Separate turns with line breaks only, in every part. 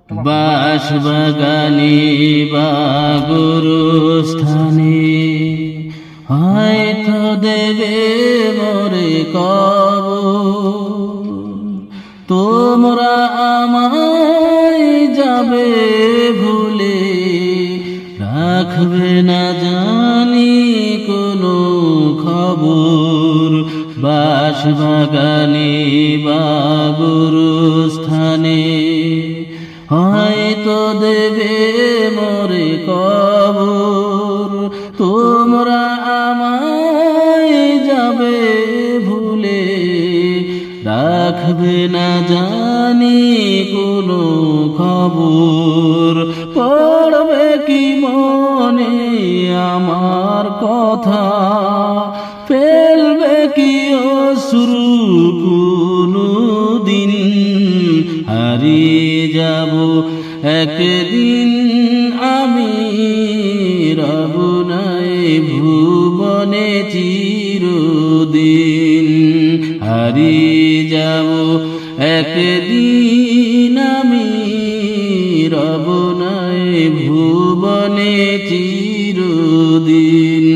বাঁশবাগানে বা গুরুস্থানে হয়তো দেবে মোরে কবর। তোমরা আমায় যাবে ভুলে, রাখবে না জানি কোনো খবর। বাঁশবাগানে বা গুরুস্থানে হয়তো দেবে মোরে কবর। তোমরা আমায় যাবে ভুলে, রাখবে না জানি কোনো খবর। পড়বে কি মনে আমার কথা, ফেলবে কি অশ্রু কোনো দিন। হারিয়ে যাব একদিন আমি, রব নাই ভুবনে চিরদিন। হারিয়ে যাব একদিন আমি, রব নাই ভুবনে চিরদিন।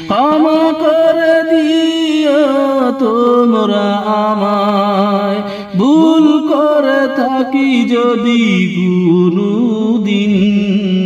ক্ষমা করে দিও তোমরা আমায়, ভুল করে থাকি যদি কোনো দিন।